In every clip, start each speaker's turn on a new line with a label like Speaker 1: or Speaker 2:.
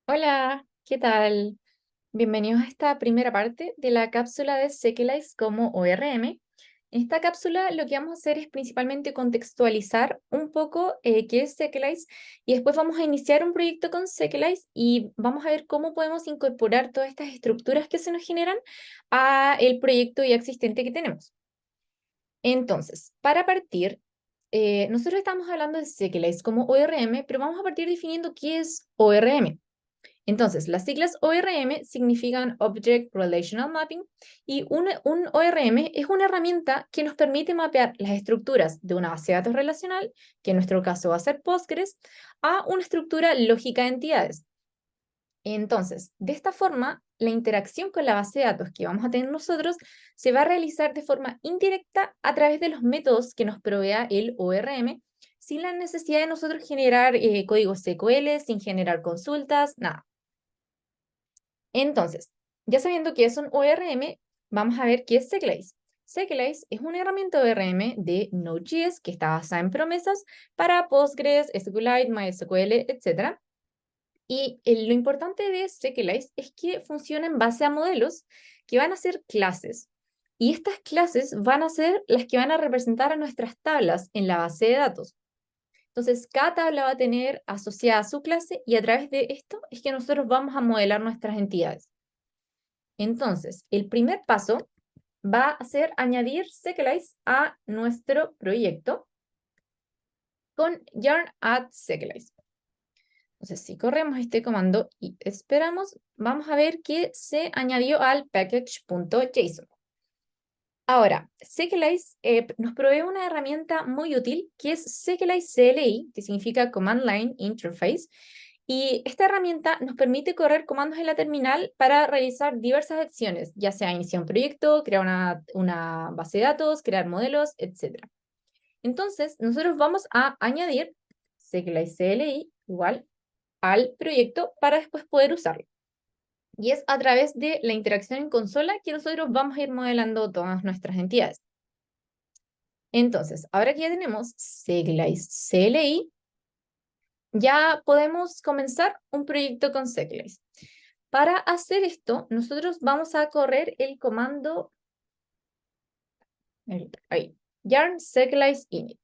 Speaker 1: Hola, ¿qué tal? Bienvenidos a esta primera parte de la cápsula de Sequelize como ORM. En esta cápsula lo que vamos a hacer es principalmente contextualizar un poco qué es Sequelize y después vamos a iniciar un proyecto con Sequelize y vamos a ver cómo podemos incorporar todas estas estructuras que se nos generan a el proyecto ya existente que tenemos. Entonces, para partir, nosotros estamos hablando de Sequelize como ORM, pero vamos a partir definiendo qué es ORM. Entonces, las siglas ORM significan Object Relational Mapping y un ORM es una herramienta que nos permite mapear las estructuras de una base de datos relacional, que en nuestro caso va a ser Postgres, a una estructura lógica de entidades. Entonces, de esta forma, la interacción con la base de datos que vamos a tener nosotros se va a realizar de forma indirecta a través de los métodos que nos provea el ORM, sin la necesidad de nosotros generar códigos SQL, sin generar consultas, nada. Entonces, ya sabiendo que es un ORM, vamos a ver qué es Sequelize. Sequelize es una herramienta ORM de Node.js que está basada en promesas para Postgres, SQLite, MySQL, etc. Y lo importante de Sequelize es que funciona en base a modelos que van a ser clases. Y estas clases van a ser las que van a representar a nuestras tablas en la base de datos. Entonces, cada tabla va a tener asociada a su clase y a través de esto es que nosotros vamos a modelar nuestras entidades. Entonces, el primer paso va a ser añadir Sequelize a nuestro proyecto con yarn add Sequelize. Entonces, si corremos este comando y esperamos, vamos a ver que se añadió al package.json. Ahora, Sequelize nos provee una herramienta muy útil que es Sequelize CLI, que significa Command Line Interface, y esta herramienta nos permite correr comandos en la terminal para realizar diversas acciones, ya sea iniciar un proyecto, crear una base de datos, crear modelos, etc. Entonces, nosotros vamos a añadir Sequelize CLI igual al proyecto para después poder usarlo. Y es a través de la interacción en consola que nosotros vamos a ir modelando todas nuestras entidades. Entonces, ahora que ya tenemos Sequelize CLI, ya podemos comenzar un proyecto con Sequelize. Para hacer esto, nosotros vamos a correr el comando yarn Sequelize init.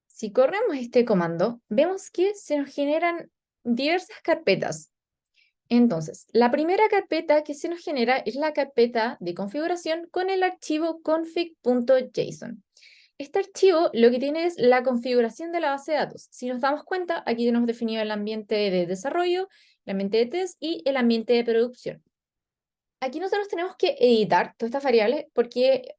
Speaker 1: Si corremos este comando, vemos que se nos generan diversas carpetas. Entonces, la primera carpeta que se nos genera es la carpeta de configuración con el archivo config.json. Este archivo lo que tiene es la configuración de la base de datos. Si nos damos cuenta, aquí tenemos definido el ambiente de desarrollo, el ambiente de test y el ambiente de producción. Aquí nosotros tenemos que editar todas estas variables porque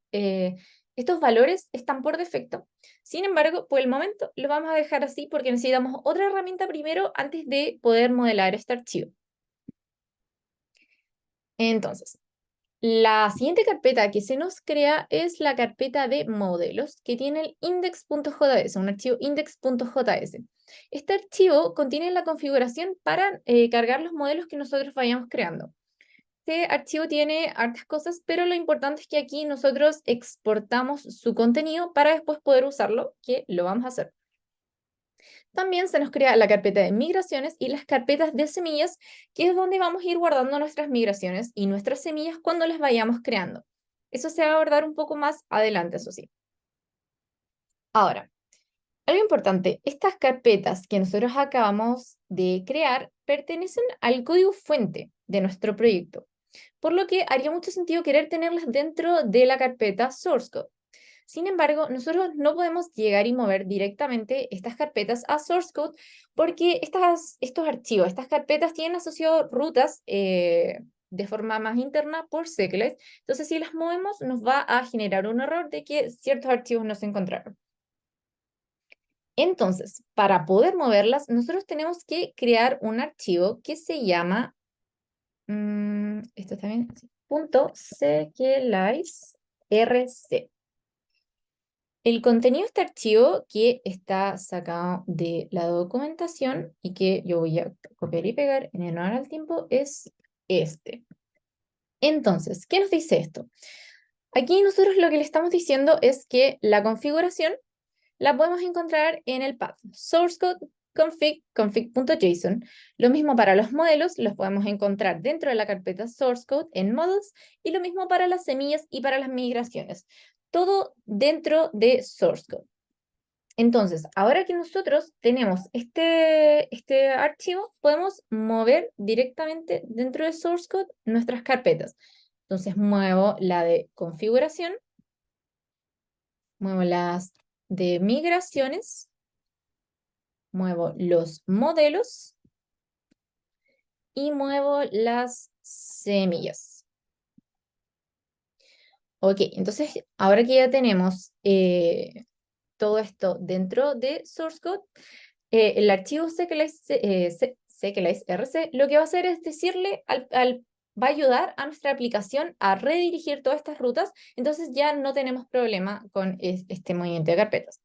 Speaker 1: estos valores están por defecto. Sin embargo, por el momento lo vamos a dejar así porque necesitamos otra herramienta primero antes de poder modelar este archivo. Entonces, la siguiente carpeta que se nos crea es la carpeta de modelos que tiene el index.js, un archivo index.js. Este archivo contiene la configuración para cargar los modelos que nosotros vayamos creando. Este archivo tiene hartas cosas, pero lo importante es que aquí nosotros exportamos su contenido para después poder usarlo, que lo vamos a hacer. También se nos crea la carpeta de migraciones y las carpetas de semillas, que es donde vamos a ir guardando nuestras migraciones y nuestras semillas cuando las vayamos creando. Eso se va a abordar un poco más adelante, eso sí. Ahora, algo importante, estas carpetas que nosotros acabamos de crear pertenecen al código fuente de nuestro proyecto, por lo que haría mucho sentido querer tenerlas dentro de la carpeta source code. Sin embargo, nosotros no podemos llegar y mover directamente estas carpetas a source code porque estos archivos, estas carpetas tienen asociado rutas de forma más interna por Sequelize. Entonces, si las movemos, nos va a generar un error de que ciertos archivos no se encontraron. Entonces, para poder moverlas, nosotros tenemos que crear un archivo que se llama, esto está bien, .sequelize rc. El contenido de este archivo que está sacado de la documentación y que yo voy a copiar y pegar en honor al tiempo es este. Entonces, ¿qué nos dice esto? Aquí nosotros lo que le estamos diciendo es que la configuración la podemos encontrar en el path source code config.json. Lo mismo para los modelos, los podemos encontrar dentro de la carpeta source code en models, y lo mismo para las semillas y para las migraciones. Todo dentro de source code. Entonces, ahora que nosotros tenemos este archivo, podemos mover directamente dentro de source code nuestras carpetas. Entonces, muevo la de configuración, muevo las de migraciones, muevo los modelos y muevo las semillas. Ok, entonces ahora que ya tenemos todo esto dentro de source code, el archivo CKLice.rc lo que va a hacer es decirle va a ayudar a nuestra aplicación a redirigir todas estas rutas, entonces ya no tenemos problema con este movimiento de carpetas.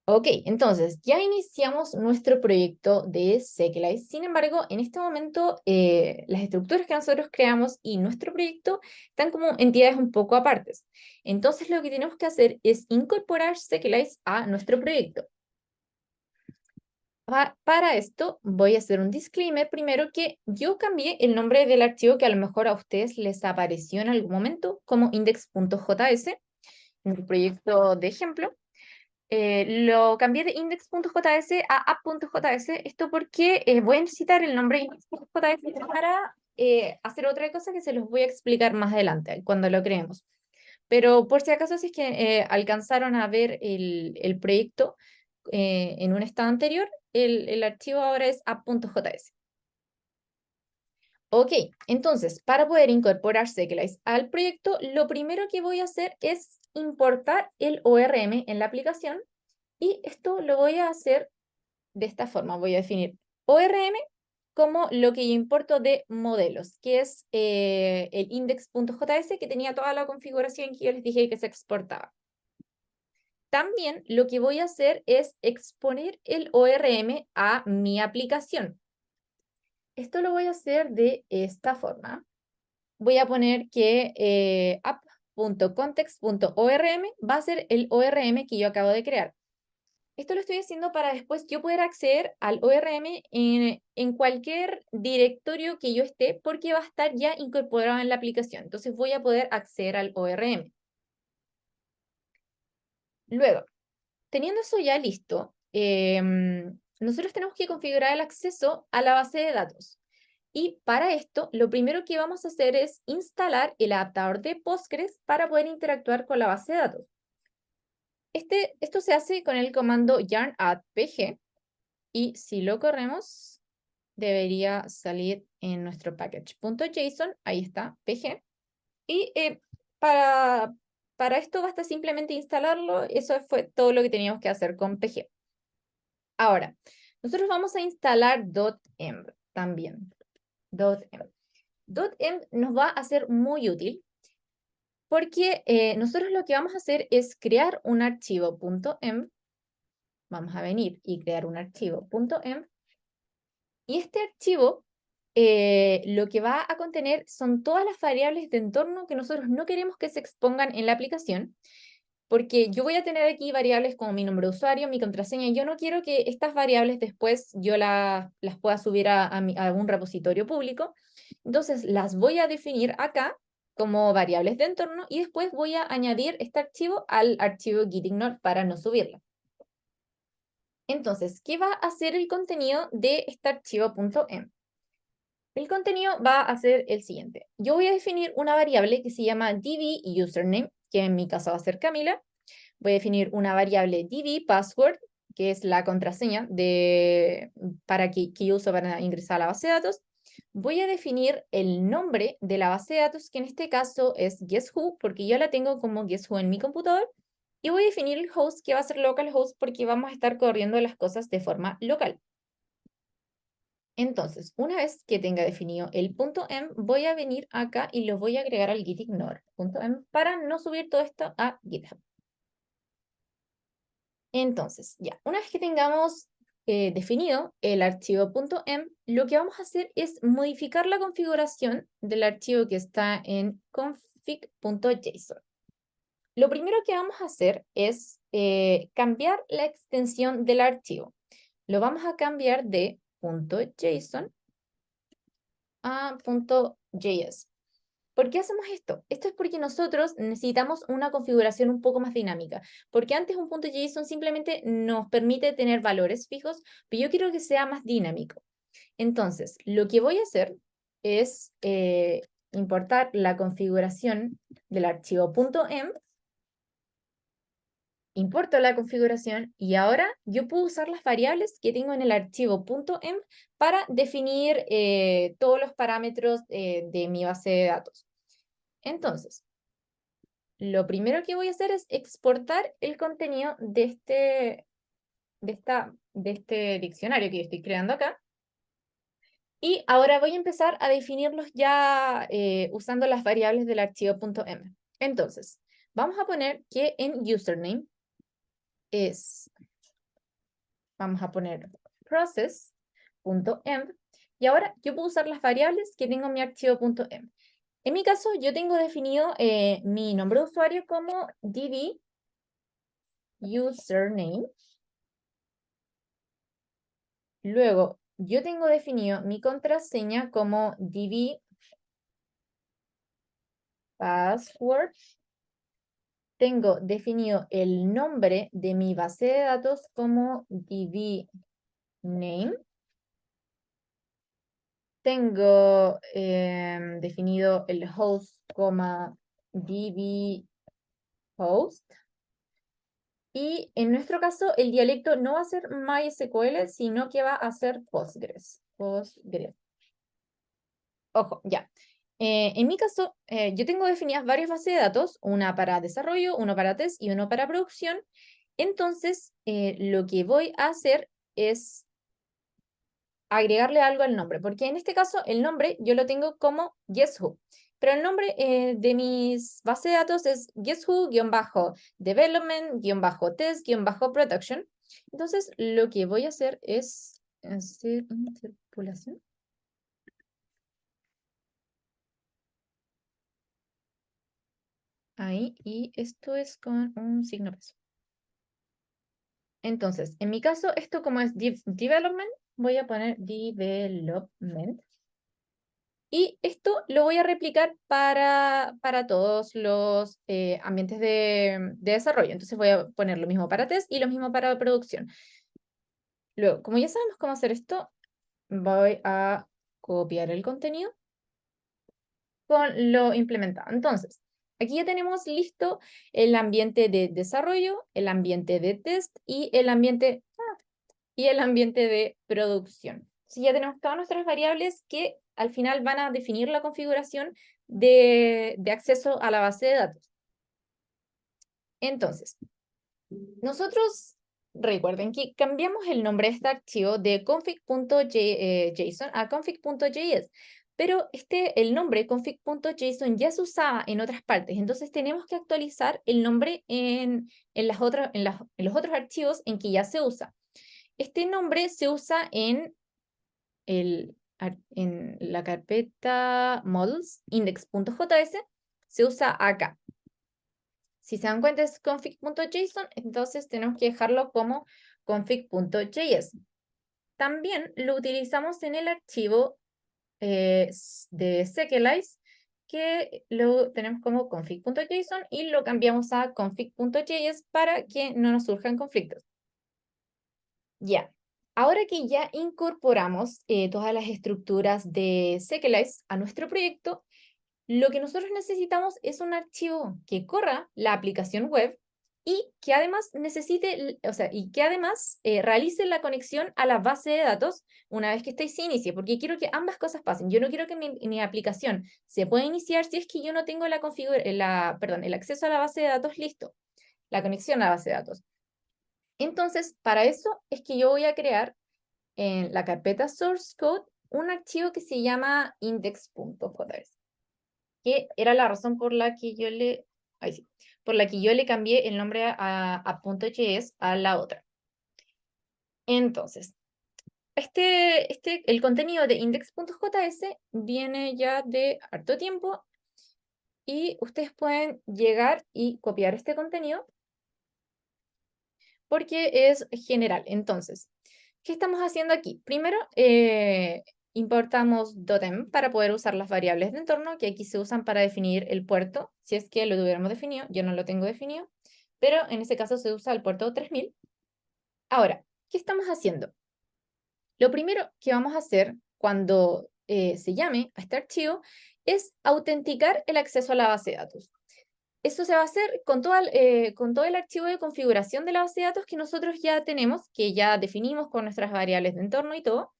Speaker 1: Ok, entonces ya iniciamos nuestro proyecto de CKLice. Sin embargo, en este momento las estructuras que nosotros creamos y nuestro proyecto están como entidades un poco apartes. Entonces lo que tenemos que hacer es incorporar CKLice a nuestro proyecto. Para esto voy a hacer un disclaimer primero, que yo cambié el nombre del archivo que a lo mejor a ustedes les apareció en algún momento como index.js en el proyecto de ejemplo. Lo cambié de index.js a app.js, esto porque voy a necesitar el nombre index.js para hacer otra cosa que se los voy a explicar más adelante, cuando lo creemos. Pero por si acaso, si es que alcanzaron a ver el proyecto en un estado anterior, el archivo ahora es app.js. Ok, entonces, para poder incorporar CKLice al proyecto, lo primero que voy a hacer es importar el ORM en la aplicación, y esto lo voy a hacer de esta forma. Voy a definir ORM como lo que yo importo de modelos, que es el index.js, que tenía toda la configuración que yo les dije que se exportaba. También lo que voy a hacer es exponer el ORM a mi aplicación. Esto lo voy a hacer de esta forma. Voy a poner que app.context.orm va a ser el ORM que yo acabo de crear. Esto lo estoy haciendo para después yo poder acceder al ORM en cualquier directorio que yo esté, porque va a estar ya incorporado en la aplicación. Entonces voy a poder acceder al ORM. Luego, teniendo eso ya listo, nosotros tenemos que configurar el acceso a la base de datos. Y para esto, lo primero que vamos a hacer es instalar el adaptador de Postgres para poder interactuar con la base de datos. Esto se hace con el comando yarn add pg, y si lo corremos, debería salir en nuestro package.json. Ahí está, pg. Y para esto basta simplemente instalarlo. Eso fue todo lo que teníamos que hacer con pg. Ahora, nosotros vamos a instalar .env también. .env nos va a ser muy útil, porque nosotros lo que vamos a hacer es crear un archivo .env. Vamos a venir y crear un archivo .env. Y este archivo lo que va a contener son todas las variables de entorno que nosotros no queremos que se expongan en la aplicación, porque yo voy a tener aquí variables como mi nombre de usuario, mi contraseña, y yo no quiero que estas variables después yo las pueda subir a algún repositorio público. Entonces las voy a definir acá como variables de entorno, y después voy a añadir este archivo al archivo gitignore para no subirla. Entonces, ¿qué va a hacer el contenido de este archivo .env? El contenido va a ser el siguiente. Yo voy a definir una variable que se llama dbUsername, que en mi caso va a ser Camila. Voy a definir una variable dbPassword, que es la contraseña que yo uso para ingresar a la base de datos. Voy a definir el nombre de la base de datos, que en este caso es guessWho, porque yo la tengo como guessWho en mi computador. Y voy a definir el host, que va a ser localhost, porque vamos a estar corriendo las cosas de forma local. Entonces, una vez que tenga definido el .env, voy a venir acá y lo voy a agregar al gitignore.env para no subir todo esto a GitHub. Entonces, ya, una vez que tengamos definido el archivo .env, lo que vamos a hacer es modificar la configuración del archivo que está en config.json. Lo primero que vamos a hacer es cambiar la extensión del archivo. lo vamos a cambiar de .json a .js. ¿Por qué hacemos esto? Esto es porque nosotros necesitamos una configuración un poco más dinámica, porque antes un .json simplemente nos permite tener valores fijos, pero yo quiero que sea más dinámico. Entonces, lo que voy a hacer es importar la configuración del archivo .env, importo la configuración y ahora yo puedo usar las variables que tengo en el archivo .env para definir todos los parámetros de mi base de datos. Entonces, lo primero que voy a hacer es exportar el contenido de este diccionario que yo estoy creando acá. Y ahora voy a empezar a definirlos ya usando las variables del archivo .env. Entonces, vamos a poner que en username vamos a poner process.env. Y ahora yo puedo usar las variables que tengo en mi archivo .env. En mi caso, yo tengo definido mi nombre de usuario como db username. Luego, yo tengo definido mi contraseña como db password. Tengo definido el nombre de mi base de datos como db name. Tengo definido el host como db host. Y en nuestro caso, el dialecto no va a ser MySQL, sino que va a ser Postgres. Postgres. Ojo, ya. En mi caso, yo tengo definidas varias bases de datos, una para desarrollo, uno para test y uno para producción. Entonces, lo que voy a hacer es agregarle algo al nombre, porque en este caso el nombre yo lo tengo como Guess Who, pero el nombre de mis bases de datos es Guess Who-development-test-production. Entonces, lo que voy a hacer es hacer interpolación. Ahí, y esto es con un signo peso. Entonces, en mi caso, esto como es development, voy a poner development. Y esto lo voy a replicar para todos los ambientes de desarrollo. Entonces voy a poner lo mismo para test y lo mismo para producción. Luego, como ya sabemos cómo hacer esto, voy a copiar el contenido con lo implementado. Entonces, aquí ya tenemos listo el ambiente de desarrollo, el ambiente de test y el ambiente de producción. Si ya tenemos todas nuestras variables que al final van a definir la configuración de acceso a la base de datos. Entonces, nosotros recuerden que cambiamos el nombre de este archivo de config.json a config.js, pero el nombre config.json ya se usaba en otras partes, entonces tenemos que actualizar el nombre en los otros archivos en que ya se usa. Este nombre se usa en la carpeta models, index.js, se usa acá. Si se dan cuenta es config.json, entonces tenemos que dejarlo como config.js. También lo utilizamos en el archivo de Serialize, que lo tenemos como config.json y lo cambiamos a config.js para que no nos surjan conflictos. Ya. Ahora que ya incorporamos todas las estructuras de Serialize a nuestro proyecto, lo que nosotros necesitamos es un archivo que corra la aplicación web y que además realice la conexión a la base de datos una vez que esta se inicie, porque quiero que ambas cosas pasen. Yo no quiero que mi aplicación se pueda iniciar si es que yo no tengo el acceso a la base de datos listo, la conexión a la base de datos. Entonces, para eso es que yo voy a crear en la carpeta source code un archivo que se llama index.js, que era la razón por la que yo le cambié el nombre a .js a la otra. Entonces, el contenido de index.js viene ya de harto tiempo y ustedes pueden llegar y copiar este contenido porque es general. Entonces, ¿Qué estamos haciendo aquí? Primero, importamos .env para poder usar las variables de entorno, que aquí se usan para definir el puerto, si es que lo tuviéramos definido. Yo no lo tengo definido, pero en ese caso se usa el puerto 3000. Ahora, ¿qué estamos haciendo? Lo primero que vamos a hacer cuando se llame a este archivo es autenticar el acceso a la base de datos. Eso se va a hacer con todo el archivo de configuración de la base de datos que nosotros ya tenemos, que ya definimos con nuestras variables de entorno y todo.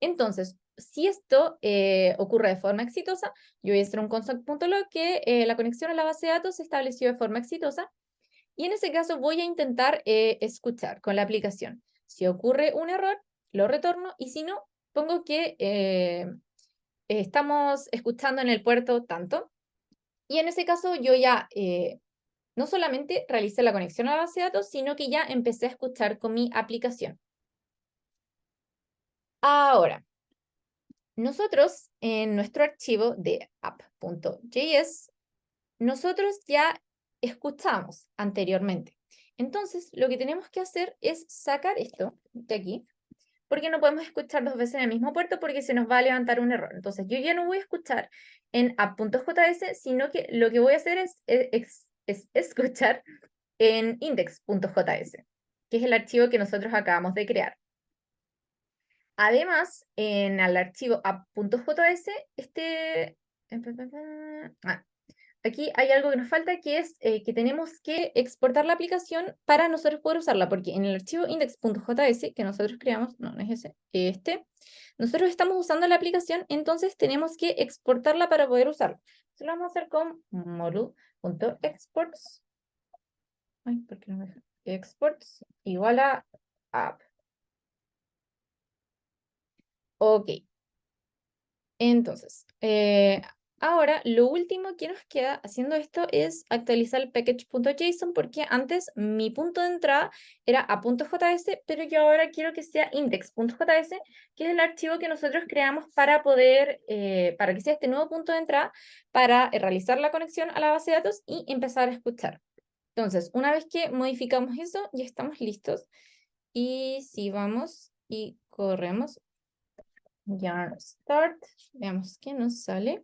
Speaker 1: Entonces, si esto ocurre de forma exitosa, yo voy a hacer un console.log que la conexión a la base de datos se estableció de forma exitosa. Y en ese caso voy a intentar escuchar con la aplicación. Si ocurre un error, lo retorno, y si no, pongo que estamos escuchando en el puerto tanto. Y en ese caso yo ya no solamente realicé la conexión a la base de datos, sino que ya empecé a escuchar con mi aplicación. Ahora, nosotros en nuestro archivo de app.js, nosotros ya escuchamos anteriormente. Entonces, lo que tenemos que hacer es sacar esto de aquí, porque no podemos escuchar dos veces en el mismo puerto porque se nos va a levantar un error. Entonces, yo ya no voy a escuchar en app.js, sino que lo que voy a hacer es escuchar en index.js, que es el archivo que nosotros acabamos de crear. Además, en el archivo app.js, aquí hay algo que nos falta, que es que tenemos que exportar la aplicación para nosotros poder usarla, porque en el archivo index.js que nosotros creamos, no es ese, nosotros estamos usando la aplicación, entonces tenemos que exportarla para poder usarla. Eso lo vamos a hacer con module.exports. Ay, ¿por qué no me deja? Exports igual a app. Ok. Entonces, ahora lo último que nos queda haciendo esto es actualizar el package.json, porque antes mi punto de entrada era a.js, pero yo ahora quiero que sea index.js, que es el archivo que nosotros creamos para poder, para que sea este nuevo punto de entrada, para realizar la conexión a la base de datos y empezar a escuchar. Entonces, una vez que modificamos eso, ya estamos listos. Y si vamos y corremos yarn start, veamos qué nos sale.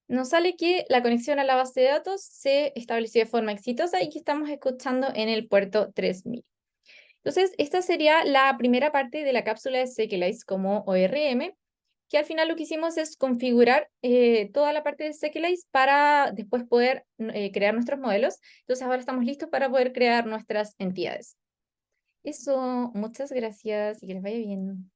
Speaker 1: Nos sale que la conexión a la base de datos se estableció de forma exitosa y que estamos escuchando en el puerto 3000. Entonces, esta sería la primera parte de la cápsula de Sequelize como ORM, que al final lo que hicimos es configurar toda la parte de Sequelize para después poder crear nuestros modelos. Entonces, ahora estamos listos para poder crear nuestras entidades. Eso, muchas gracias y que les vaya bien.